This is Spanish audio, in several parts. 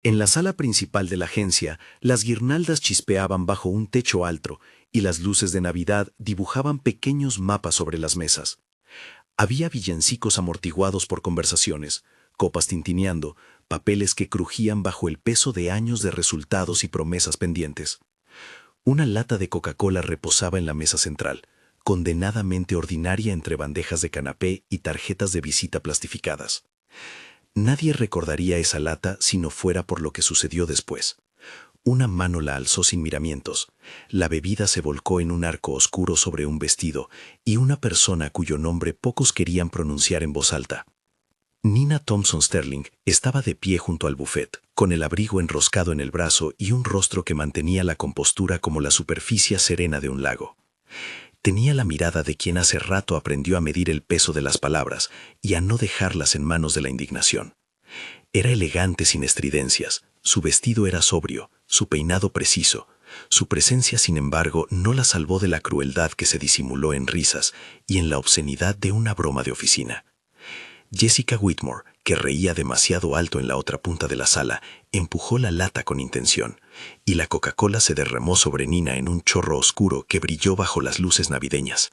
En la sala principal de la agencia, las guirnaldas chispeaban bajo un techo alto y las luces de Navidad dibujaban pequeños mapas sobre las mesas. Había villancicos amortiguados por conversaciones, copas tintineando, papeles que crujían bajo el peso de años de resultados y promesas pendientes. Una lata de Coca-Cola reposaba en la mesa central, condenadamente ordinaria entre bandejas de canapé y tarjetas de visita plastificadas. Nadie recordaría esa lata si no fuera por lo que sucedió después. Una mano la alzó sin miramientos. La bebida se volcó en un arco oscuro sobre un vestido y una persona cuyo nombre pocos querían pronunciar en voz alta. Nina Thompson Sterling estaba de pie junto al buffet, con el abrigo enroscado en el brazo y un rostro que mantenía la compostura como la superficie serena de un lago. Tenía la mirada de quien hace rato aprendió a medir el peso de las palabras y a no dejarlas en manos de la indignación. Era elegante sin estridencias, su vestido era sobrio, su peinado preciso. Su presencia, sin embargo, no la salvó de la crueldad que se disimuló en risas y en la obscenidad de una broma de oficina. Jessica Whitmore, que reía demasiado alto en la otra punta de la sala, empujó la lata con intención, y la Coca-Cola se derramó sobre Nina en un chorro oscuro que brilló bajo las luces navideñas.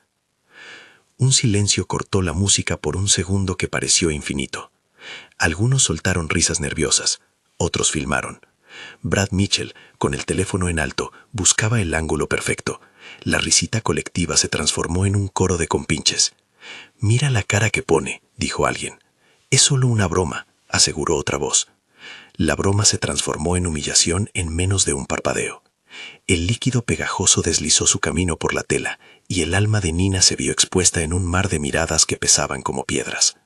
Un silencio cortó la música por un segundo que pareció infinito. Algunos soltaron risas nerviosas, otros filmaron. Brad Mitchell, con el teléfono en alto, buscaba el ángulo perfecto. La risita colectiva se transformó en un coro de compinches. «Mira la cara que pone», dijo alguien. «Es solo una broma», aseguró otra voz. La broma se transformó en humillación en menos de un parpadeo. El líquido pegajoso deslizó su camino por la tela y el alma de Nina se vio expuesta en un mar de miradas que pesaban como piedras.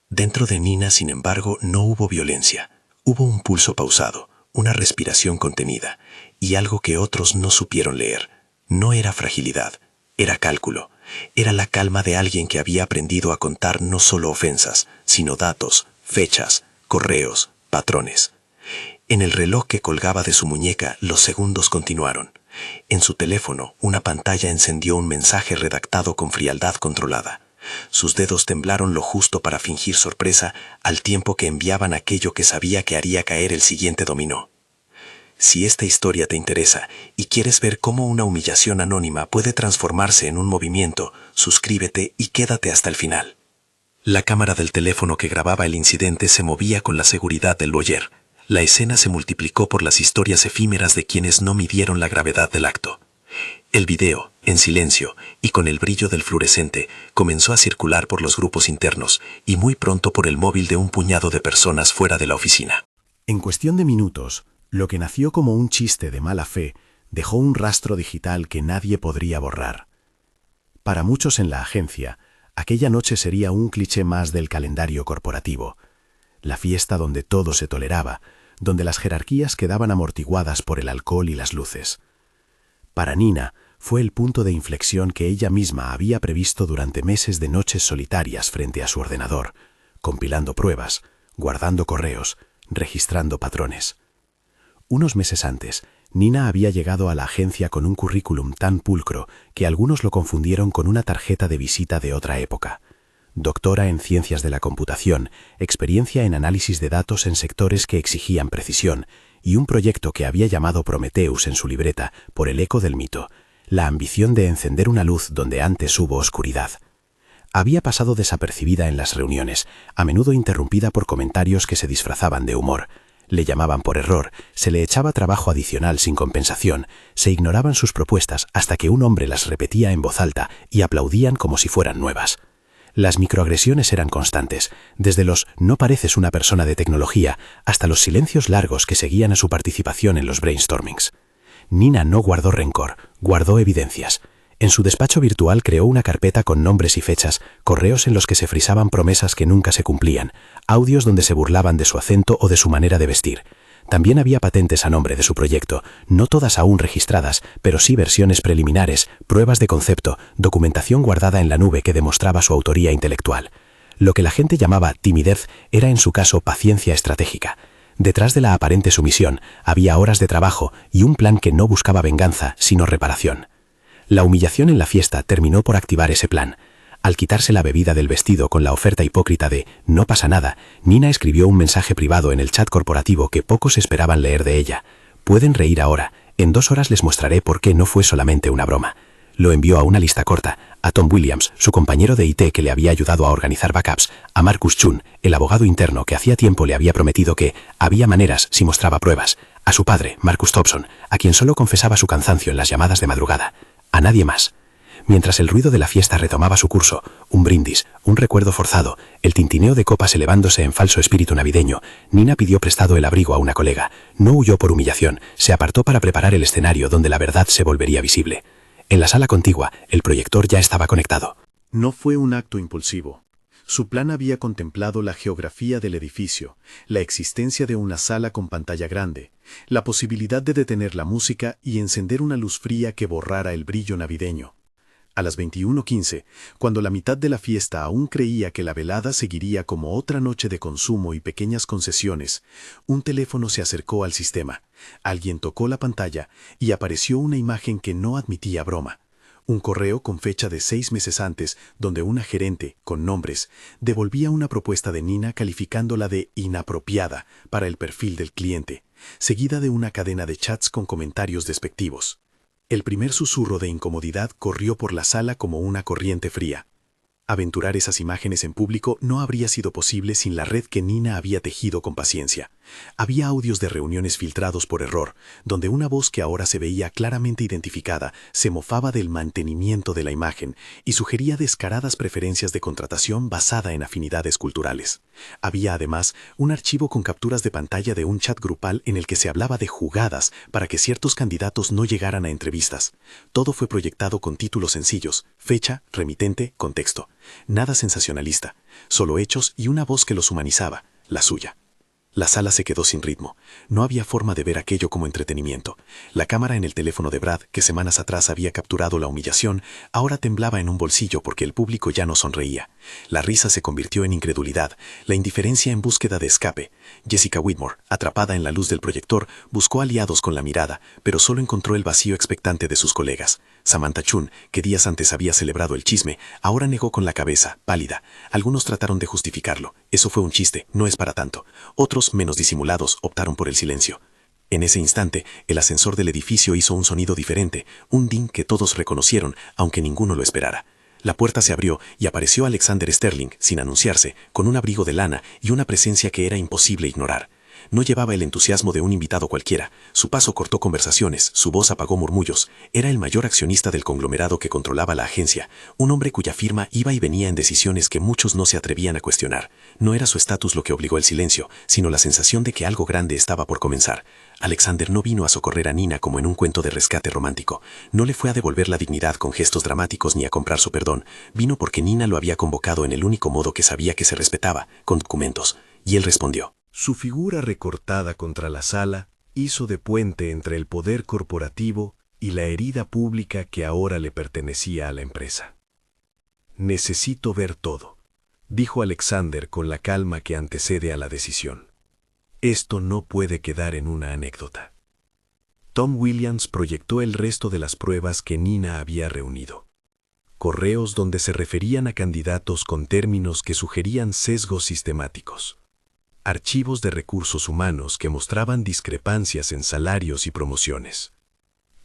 Dentro de Nina, sin embargo, no hubo violencia. Hubo un pulso pausado, una respiración contenida y algo que otros no supieron leer. No era fragilidad, era cálculo. Era la calma de alguien que había aprendido a contar no solo ofensas, sino datos, fechas, correos, patrones. En el reloj que colgaba de su muñeca, los segundos continuaron. En su teléfono, una pantalla encendió un mensaje redactado con frialdad controlada. Sus dedos temblaron lo justo para fingir sorpresa al tiempo que enviaban aquello que sabía que haría caer el siguiente dominó. Si esta historia te interesa y quieres ver cómo una humillación anónima puede transformarse en un movimiento, suscríbete y quédate hasta el final. La cámara del teléfono que grababa el incidente se movía con la seguridad del voyeur. La escena se multiplicó por las historias efímeras de quienes no midieron la gravedad del acto. El video, en silencio y con el brillo del fluorescente, comenzó a circular por los grupos internos y muy pronto por el móvil de un puñado de personas fuera de la oficina. En cuestión de minutos, lo que nació como un chiste de mala fe dejó un rastro digital que nadie podría borrar. Para muchos en la agencia, aquella noche sería un cliché más del calendario corporativo, la fiesta donde todo se toleraba, donde las jerarquías quedaban amortiguadas por el alcohol y las luces. Para Nina, fue el punto de inflexión que ella misma había previsto durante meses de noches solitarias frente a su ordenador, compilando pruebas, guardando correos, registrando patrones. Unos meses antes, Nina había llegado a la agencia con un currículum tan pulcro que algunos lo confundieron con una tarjeta de visita de otra época. Doctora en ciencias de la computación, experiencia en análisis de datos en sectores que exigían precisión y un proyecto que había llamado Prometheus en su libreta por el eco del mito, la ambición de encender una luz donde antes hubo oscuridad. Había pasado desapercibida en las reuniones, a menudo interrumpida por comentarios que se disfrazaban de humor. Le llamaban por error, se le echaba trabajo adicional sin compensación, se ignoraban sus propuestas hasta que un hombre las repetía en voz alta y aplaudían como si fueran nuevas. Las microagresiones eran constantes, desde los «no pareces una persona de tecnología» hasta los silencios largos que seguían a su participación en los brainstormings. Nina no guardó rencor, guardó evidencias. En su despacho virtual creó una carpeta con nombres y fechas, correos en los que se frisaban promesas que nunca se cumplían, audios donde se burlaban de su acento o de su manera de vestir. También había patentes a nombre de su proyecto, no todas aún registradas, pero sí versiones preliminares, pruebas de concepto, documentación guardada en la nube que demostraba su autoría intelectual. Lo que la gente llamaba timidez era en su caso paciencia estratégica. Detrás de la aparente sumisión había horas de trabajo y un plan que no buscaba venganza, sino reparación. La humillación en la fiesta terminó por activar ese plan. Al quitarse la bebida del vestido con la oferta hipócrita de «no pasa nada», Nina escribió un mensaje privado en el chat corporativo que pocos esperaban leer de ella. «Pueden reír ahora. En 2 horas les mostraré por qué no fue solamente una broma». Lo envió a una lista corta, a Tom Williams, su compañero de IT que le había ayudado a organizar backups, a Marcus Chun, el abogado interno que hacía tiempo le había prometido que había maneras si mostraba pruebas, a su padre, Marcus Thompson, a quien solo confesaba su cansancio en las llamadas de madrugada. A nadie más. Mientras el ruido de la fiesta retomaba su curso, un brindis, un recuerdo forzado, el tintineo de copas elevándose en falso espíritu navideño, Nina pidió prestado el abrigo a una colega. No huyó por humillación, se apartó para preparar el escenario donde la verdad se volvería visible. En la sala contigua, el proyector ya estaba conectado. No fue un acto impulsivo. Su plan había contemplado la geografía del edificio, la existencia de una sala con pantalla grande, la posibilidad de detener la música y encender una luz fría que borrara el brillo navideño. A las 21:15, cuando la mitad de la fiesta aún creía que la velada seguiría como otra noche de consumo y pequeñas concesiones, un teléfono se acercó al sistema. Alguien tocó la pantalla y apareció una imagen que no admitía broma. Un correo con fecha de 6 meses antes, donde una gerente, con nombres, devolvía una propuesta de Nina calificándola de inapropiada para el perfil del cliente, seguida de una cadena de chats con comentarios despectivos. El primer susurro de incomodidad corrió por la sala como una corriente fría. Aventurar esas imágenes en público no habría sido posible sin la red que Nina había tejido con paciencia. Había audios de reuniones filtrados por error, donde una voz que ahora se veía claramente identificada se mofaba del mantenimiento de la imagen y sugería descaradas preferencias de contratación basada en afinidades culturales. Había además un archivo con capturas de pantalla de un chat grupal en el que se hablaba de jugadas para que ciertos candidatos no llegaran a entrevistas. Todo fue proyectado con títulos sencillos: fecha, remitente, contexto. Nada sensacionalista, solo hechos y una voz que los humanizaba, la suya. La sala se quedó sin ritmo. No había forma de ver aquello como entretenimiento. La cámara en el teléfono de Brad, que semanas atrás había capturado la humillación, ahora temblaba en un bolsillo porque el público ya no sonreía. La risa se convirtió en incredulidad, la indiferencia en búsqueda de escape. Jessica Whitmore, atrapada en la luz del proyector, buscó aliados con la mirada, pero solo encontró el vacío expectante de sus colegas. Samantha Chun, que días antes había celebrado el chisme, ahora negó con la cabeza, pálida. Algunos trataron de justificarlo. Eso fue un chiste, no es para tanto. Otros, menos disimulados, optaron por el silencio. En ese instante, el ascensor del edificio hizo un sonido diferente, un ding que todos reconocieron, aunque ninguno lo esperara. La puerta se abrió y apareció Alexander Sterling, sin anunciarse, con un abrigo de lana y una presencia que era imposible ignorar. No llevaba el entusiasmo de un invitado cualquiera. Su paso cortó conversaciones, su voz apagó murmullos. Era el mayor accionista del conglomerado que controlaba la agencia, un hombre cuya firma iba y venía en decisiones que muchos no se atrevían a cuestionar. No era su estatus lo que obligó el silencio, sino la sensación de que algo grande estaba por comenzar. Alexander no vino a socorrer a Nina como en un cuento de rescate romántico. No le fue a devolver la dignidad con gestos dramáticos ni a comprar su perdón. Vino porque Nina lo había convocado en el único modo que sabía que se respetaba, con documentos. Y él respondió. Su figura recortada contra la sala hizo de puente entre el poder corporativo y la herida pública que ahora le pertenecía a la empresa. «Necesito ver todo», dijo Alexander con la calma que antecede a la decisión. «Esto no puede quedar en una anécdota». Tom Williams proyectó el resto de las pruebas que Nina había reunido. Correos donde se referían a candidatos con términos que sugerían sesgos sistemáticos. Archivos de recursos humanos que mostraban discrepancias en salarios y promociones.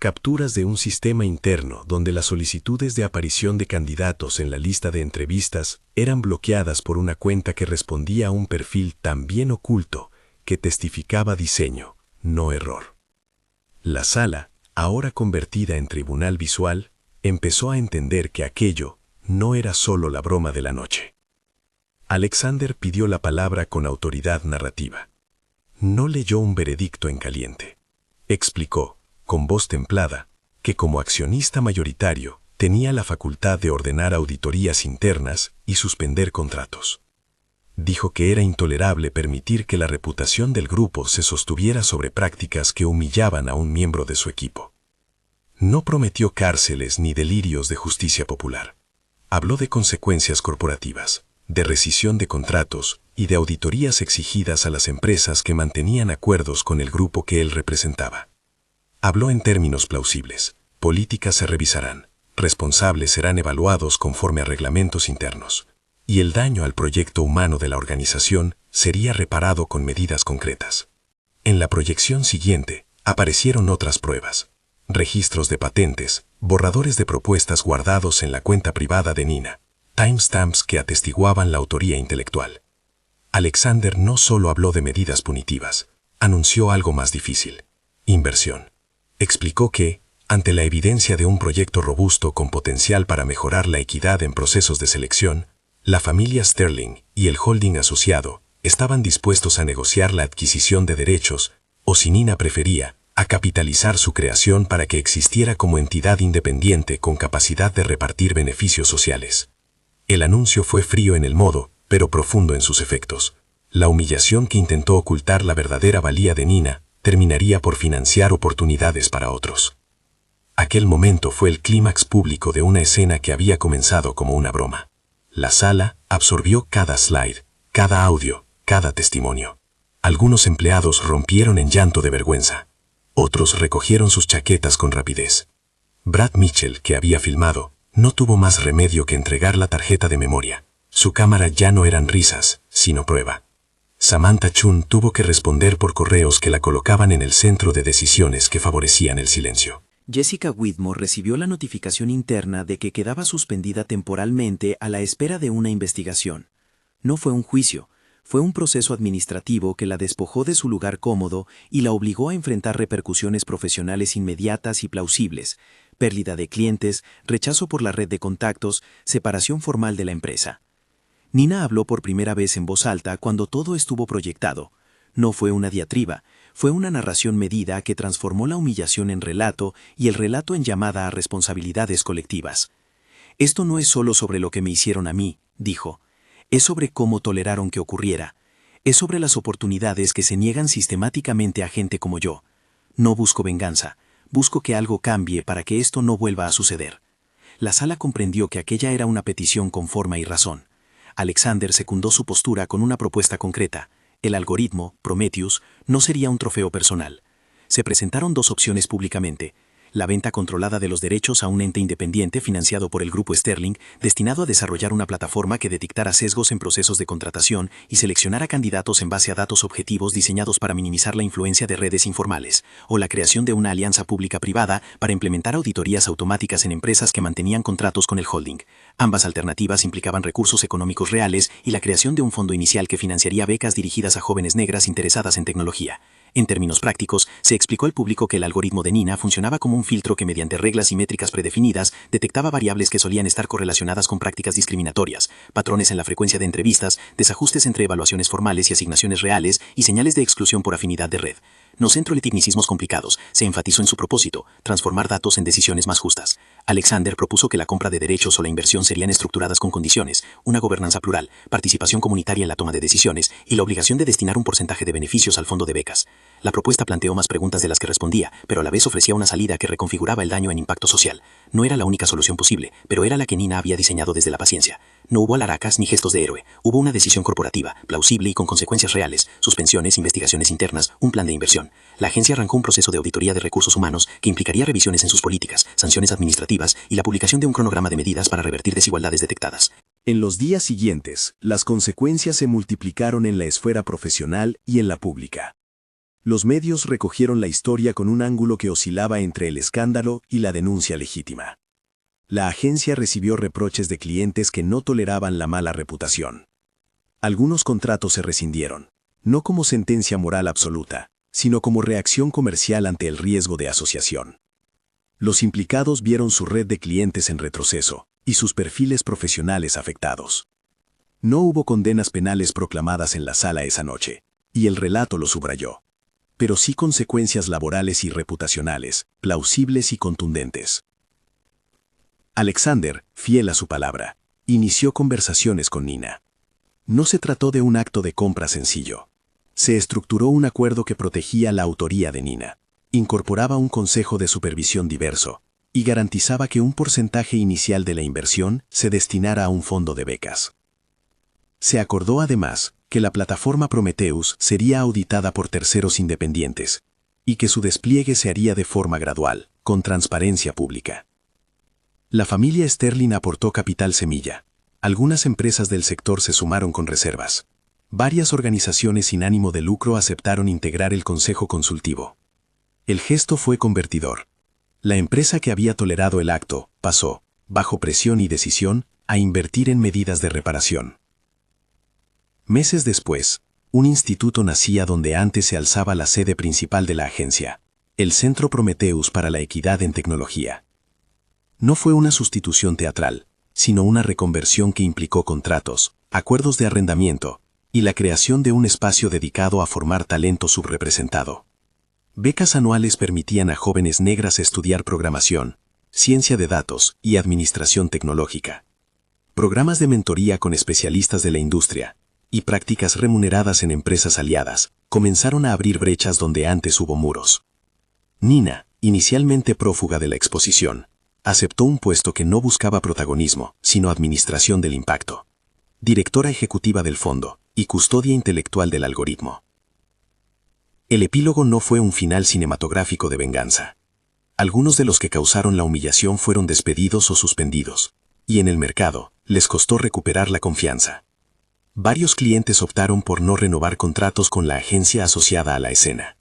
Capturas de un sistema interno donde las solicitudes de aparición de candidatos en la lista de entrevistas eran bloqueadas por una cuenta que respondía a un perfil tan bien oculto que testificaba diseño, no error. La sala, ahora convertida en tribunal visual, empezó a entender que aquello no era solo la broma de la noche. Alexander pidió la palabra con autoridad narrativa. No leyó un veredicto en caliente. Explicó, con voz templada, que como accionista mayoritario tenía la facultad de ordenar auditorías internas y suspender contratos. Dijo que era intolerable permitir que la reputación del grupo se sostuviera sobre prácticas que humillaban a un miembro de su equipo. No prometió cárceles ni delirios de justicia popular. Habló de consecuencias corporativas, de rescisión de contratos y de auditorías exigidas a las empresas que mantenían acuerdos con el grupo que él representaba. Habló en términos plausibles. Políticas se revisarán, responsables serán evaluados conforme a reglamentos internos, y el daño al proyecto humano de la organización sería reparado con medidas concretas. En la proyección siguiente, aparecieron otras pruebas: registros de patentes, borradores de propuestas guardados en la cuenta privada de Nina, timestamps que atestiguaban la autoría intelectual. Alexander no solo habló de medidas punitivas, anunció algo más difícil: inversión. Explicó que, ante la evidencia de un proyecto robusto con potencial para mejorar la equidad en procesos de selección, la familia Sterling y el holding asociado estaban dispuestos a negociar la adquisición de derechos, o si Nina prefería, a capitalizar su creación para que existiera como entidad independiente con capacidad de repartir beneficios sociales. El anuncio fue frío en el modo, pero profundo en sus efectos. La humillación que intentó ocultar la verdadera valía de Nina terminaría por financiar oportunidades para otros. Aquel momento fue el clímax público de una escena que había comenzado como una broma. La sala absorbió cada slide, cada audio, cada testimonio. Algunos empleados rompieron en llanto de vergüenza. Otros recogieron sus chaquetas con rapidez. Brad Mitchell, que había filmado, no tuvo más remedio que entregar la tarjeta de memoria. Su cámara ya no eran risas, sino prueba. Samantha Chun tuvo que responder por correos que la colocaban en el centro de decisiones que favorecían el silencio. Jessica Whitmore recibió la notificación interna de que quedaba suspendida temporalmente a la espera de una investigación. No fue un juicio, fue un proceso administrativo que la despojó de su lugar cómodo y la obligó a enfrentar repercusiones profesionales inmediatas y plausibles: pérdida de clientes, rechazo por la red de contactos, separación formal de la empresa. Nina habló por primera vez en voz alta cuando todo estuvo proyectado. No fue una diatriba, fue una narración medida que transformó la humillación en relato y el relato en llamada a responsabilidades colectivas. «Esto no es solo sobre lo que me hicieron a mí», dijo. «Es sobre cómo toleraron que ocurriera. Es sobre las oportunidades que se niegan sistemáticamente a gente como yo. No busco venganza, busco que algo cambie para que esto no vuelva a suceder». La sala comprendió que aquella era una petición con forma y razón. Alexander secundó su postura con una propuesta concreta. El algoritmo, Prometheus, no sería un trofeo personal. Se presentaron dos opciones públicamente: la venta controlada de los derechos a un ente independiente financiado por el grupo Sterling, destinado a desarrollar una plataforma que detectara sesgos en procesos de contratación y seleccionara candidatos en base a datos objetivos diseñados para minimizar la influencia de redes informales, o la creación de una alianza pública-privada para implementar auditorías automáticas en empresas que mantenían contratos con el holding. Ambas alternativas implicaban recursos económicos reales y la creación de un fondo inicial que financiaría becas dirigidas a jóvenes negras interesadas en tecnología. En términos prácticos, se explicó al público que el algoritmo de Nina funcionaba como un filtro que, mediante reglas y métricas predefinidas, detectaba variables que solían estar correlacionadas con prácticas discriminatorias, patrones en la frecuencia de entrevistas, desajustes entre evaluaciones formales y asignaciones reales y señales de exclusión por afinidad de red. No centró en tecnicismos complicados, se enfatizó en su propósito: transformar datos en decisiones más justas. Alexander propuso que la compra de derechos o la inversión serían estructuradas con condiciones: una gobernanza plural, participación comunitaria en la toma de decisiones y la obligación de destinar un porcentaje de beneficios al fondo de becas. La propuesta planteó más preguntas de las que respondía, pero a la vez ofrecía una salida que reconfiguraba el daño en impacto social. No era la única solución posible, pero era la que Nina había diseñado desde la paciencia. No hubo alaracas ni gestos de héroe. Hubo una decisión corporativa, plausible y con consecuencias reales: suspensiones, investigaciones internas, un plan de inversión. La agencia arrancó un proceso de auditoría de recursos humanos que implicaría revisiones en sus políticas, sanciones administrativas y la publicación de un cronograma de medidas para revertir desigualdades detectadas. En los días siguientes, las consecuencias se multiplicaron en la esfera profesional y en la pública. Los medios recogieron la historia con un ángulo que oscilaba entre el escándalo y la denuncia legítima. La agencia recibió reproches de clientes que no toleraban la mala reputación. Algunos contratos se rescindieron, no como sentencia moral absoluta, sino como reacción comercial ante el riesgo de asociación. Los implicados vieron su red de clientes en retroceso y sus perfiles profesionales afectados. No hubo condenas penales proclamadas en la sala esa noche, y el relato lo subrayó, pero sí consecuencias laborales y reputacionales, plausibles y contundentes. Alexander, fiel a su palabra, inició conversaciones con Nina. No se trató de un acto de compra sencillo. Se estructuró un acuerdo que protegía la autoría de Nina, incorporaba un consejo de supervisión diverso y garantizaba que un porcentaje inicial de la inversión se destinara a un fondo de becas. Se acordó además que la plataforma Prometheus sería auditada por terceros independientes y que su despliegue se haría de forma gradual, con transparencia pública. La familia Sterling aportó capital semilla. Algunas empresas del sector se sumaron con reservas. Varias organizaciones sin ánimo de lucro aceptaron integrar el consejo consultivo. El gesto fue convertidor. La empresa que había tolerado el acto pasó, bajo presión y decisión, a invertir en medidas de reparación. Meses después, un instituto nacía donde antes se alzaba la sede principal de la agencia, el Centro Prometheus para la Equidad en Tecnología. No fue una sustitución teatral, sino una reconversión que implicó contratos, acuerdos de arrendamiento y la creación de un espacio dedicado a formar talento subrepresentado. Becas anuales permitían a jóvenes negras estudiar programación, ciencia de datos y administración tecnológica. Programas de mentoría con especialistas de la industria y prácticas remuneradas en empresas aliadas comenzaron a abrir brechas donde antes hubo muros. Nina, inicialmente prófuga de la exposición, aceptó un puesto que no buscaba protagonismo, sino administración del impacto. Directora ejecutiva del fondo y custodia intelectual del algoritmo. El epílogo no fue un final cinematográfico de venganza. Algunos de los que causaron la humillación fueron despedidos o suspendidos, y en el mercado les costó recuperar la confianza. Varios clientes optaron por no renovar contratos con la agencia asociada a la escena.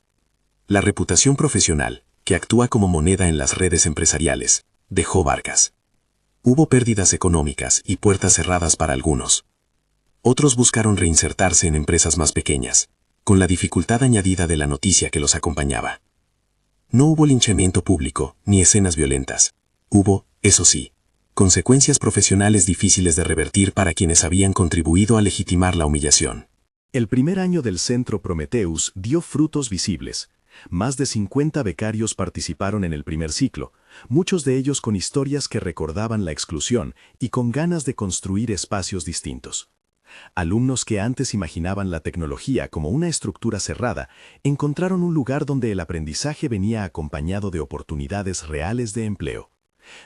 La reputación profesional, que actúa como moneda en las redes empresariales, dejó marcas. Hubo pérdidas económicas y puertas cerradas para algunos. Otros buscaron reinsertarse en empresas más pequeñas, con la dificultad añadida de la noticia que los acompañaba. No hubo linchamiento público ni escenas violentas. Hubo, eso sí, consecuencias profesionales difíciles de revertir para quienes habían contribuido a legitimar la humillación. El primer año del Centro Prometheus dio frutos visibles. Más de 50 becarios participaron en el primer ciclo, muchos de ellos con historias que recordaban la exclusión y con ganas de construir espacios distintos. Alumnos que antes imaginaban la tecnología como una estructura cerrada, encontraron un lugar donde el aprendizaje venía acompañado de oportunidades reales de empleo.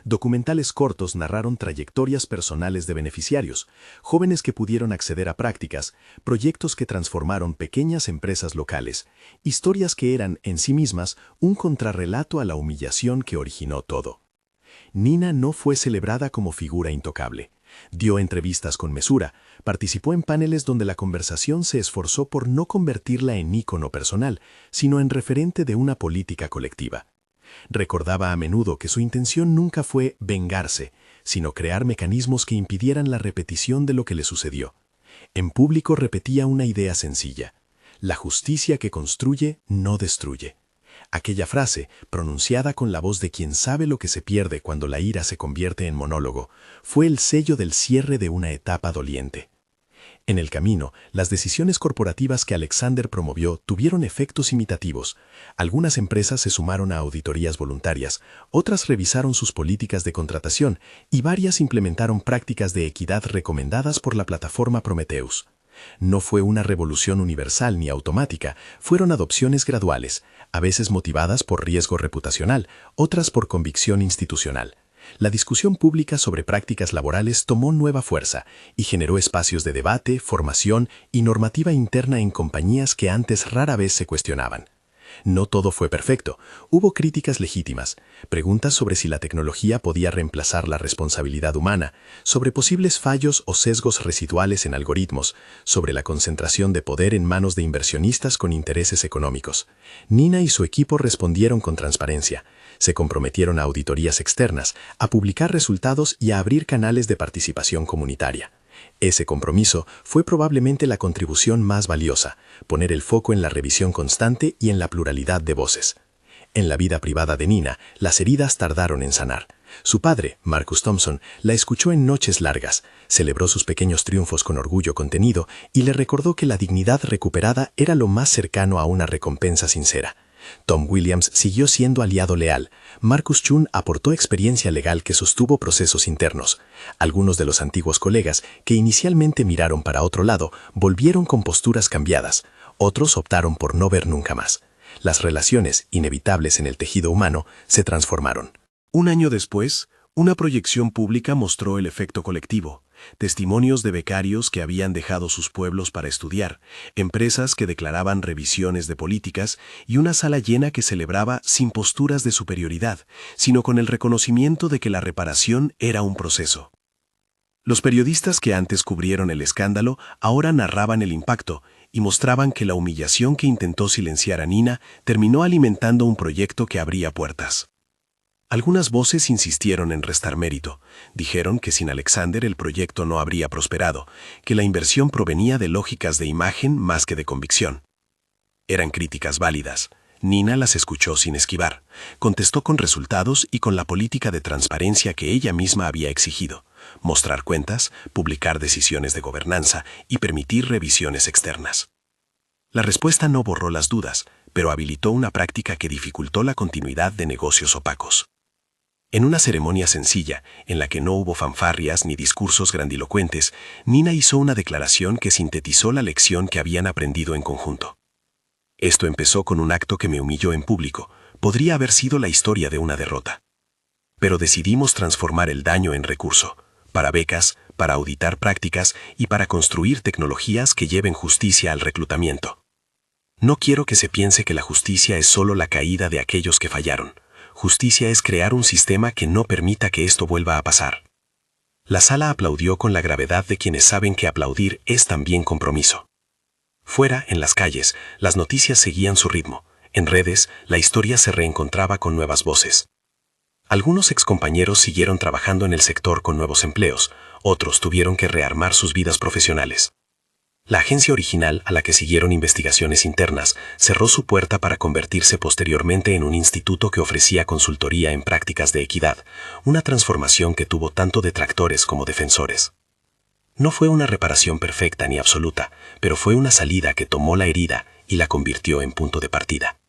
Documentales cortos narraron trayectorias personales de beneficiarios, jóvenes que pudieron acceder a prácticas, proyectos que transformaron pequeñas empresas locales, historias que eran, en sí mismas, un contrarrelato a la humillación que originó todo. Nina no fue celebrada como figura intocable. Dio entrevistas con mesura, participó en paneles donde la conversación se esforzó por no convertirla en ícono personal, sino en referente de una política colectiva. Recordaba a menudo que su intención nunca fue vengarse, sino crear mecanismos que impidieran la repetición de lo que le sucedió. En público repetía una idea sencilla: la justicia que construye no destruye. Aquella frase, pronunciada con la voz de quien sabe lo que se pierde cuando la ira se convierte en monólogo, fue el sello del cierre de una etapa doliente. En el camino, las decisiones corporativas que Alexander promovió tuvieron efectos imitativos. Algunas empresas se sumaron a auditorías voluntarias, otras revisaron sus políticas de contratación y varias implementaron prácticas de equidad recomendadas por la plataforma Prometheus. No fue una revolución universal ni automática, fueron adopciones graduales, a veces motivadas por riesgo reputacional, otras por convicción institucional. La discusión pública sobre prácticas laborales tomó nueva fuerza y generó espacios de debate, formación y normativa interna en compañías que antes rara vez se cuestionaban. No todo fue perfecto, hubo críticas legítimas, preguntas sobre si la tecnología podía reemplazar la responsabilidad humana, sobre posibles fallos o sesgos residuales en algoritmos, sobre la concentración de poder en manos de inversionistas con intereses económicos. Nina y su equipo respondieron con transparencia, se comprometieron a auditorías externas, a publicar resultados y a abrir canales de participación comunitaria. Ese compromiso fue probablemente la contribución más valiosa, poner el foco en la revisión constante y en la pluralidad de voces. En la vida privada de Nina, las heridas tardaron en sanar. Su padre, Marcus Thompson, la escuchó en noches largas, celebró sus pequeños triunfos con orgullo contenido y le recordó que la dignidad recuperada era lo más cercano a una recompensa sincera. Tom Williams siguió siendo aliado leal. Marcus Chun aportó experiencia legal que sostuvo procesos internos. Algunos de los antiguos colegas, que inicialmente miraron para otro lado, volvieron con posturas cambiadas. Otros optaron por no ver nunca más. Las relaciones, inevitables en el tejido humano, se transformaron. Un año después, una proyección pública mostró el efecto colectivo. testimonios de becarios que habían dejado sus pueblos para estudiar, empresas que declaraban revisiones de políticas y una sala llena que celebraba sin posturas de superioridad, sino con el reconocimiento de que la reparación era un proceso. Los periodistas que antes cubrieron el escándalo ahora narraban el impacto y mostraban que la humillación que intentó silenciar a Nina terminó alimentando un proyecto que abría puertas. Algunas voces insistieron en restar mérito. Dijeron que sin Alexander el proyecto no habría prosperado, que la inversión provenía de lógicas de imagen más que de convicción. Eran críticas válidas. Nina las escuchó sin esquivar. Contestó con resultados y con la política de transparencia que ella misma había exigido: mostrar cuentas, publicar decisiones de gobernanza y permitir revisiones externas. La respuesta no borró las dudas, pero habilitó una práctica que dificultó la continuidad de negocios opacos. En una ceremonia sencilla, en la que no hubo fanfarrias ni discursos grandilocuentes, Nina hizo una declaración que sintetizó la lección que habían aprendido en conjunto. Esto empezó con un acto que me humilló en público. Podría haber sido la historia de una derrota. Pero decidimos transformar el daño en recurso, para becas, para auditar prácticas y para construir tecnologías que lleven justicia al reclutamiento. No quiero que se piense que la justicia es solo la caída de aquellos que fallaron. Justicia es crear un sistema que no permita que esto vuelva a pasar. La sala aplaudió con la gravedad de quienes saben que aplaudir es también compromiso. Fuera, en las calles, las noticias seguían su ritmo. En redes, la historia se reencontraba con nuevas voces. Algunos excompañeros siguieron trabajando en el sector con nuevos empleos, otros tuvieron que rearmar sus vidas profesionales. La agencia original, a la que siguieron investigaciones internas, cerró su puerta para convertirse posteriormente en un instituto que ofrecía consultoría en prácticas de equidad, una transformación que tuvo tanto detractores como defensores. No fue una reparación perfecta ni absoluta, pero fue una salida que tomó la herida y la convirtió en punto de partida.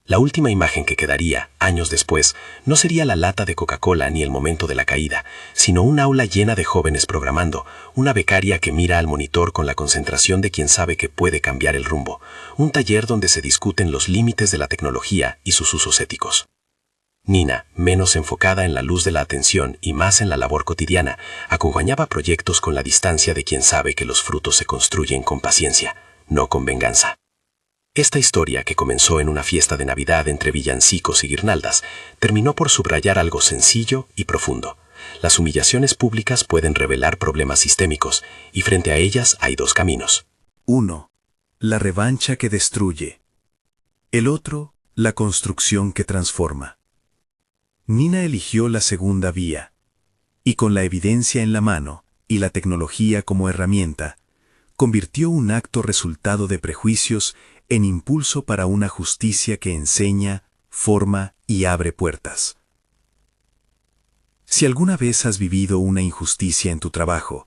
La última imagen que quedaría, años después, no sería la lata de Coca-Cola ni el momento de la caída, sino un aula llena de jóvenes programando, una becaria que mira al monitor con la concentración de quien sabe que puede cambiar el rumbo, un taller donde se discuten los límites de la tecnología y sus usos éticos. Nina, menos enfocada en la luz de la atención y más en la labor cotidiana, acompañaba proyectos con la distancia de quien sabe que los frutos se construyen con paciencia, no con venganza. Esta historia, que comenzó en una fiesta de Navidad entre villancicos y guirnaldas, terminó por subrayar algo sencillo y profundo. Las humillaciones públicas pueden revelar problemas sistémicos, y frente a ellas hay dos caminos. 1. La revancha que destruye. El otro, la construcción que transforma. Nina eligió la segunda vía, y con la evidencia en la mano y la tecnología como herramienta, convirtió un acto resultado de prejuicios en impulso para una justicia que enseña, forma y abre puertas. Si alguna vez has vivido una injusticia en tu trabajo,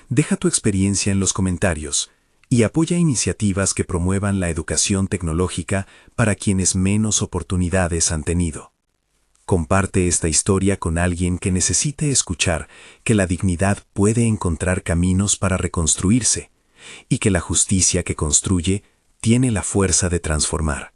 deja tu experiencia en los comentarios y apoya iniciativas que promuevan la educación tecnológica para quienes menos oportunidades han tenido. Comparte esta historia con alguien que necesite escuchar que la dignidad puede encontrar caminos para reconstruirse y que la justicia que construye tiene la fuerza de transformar.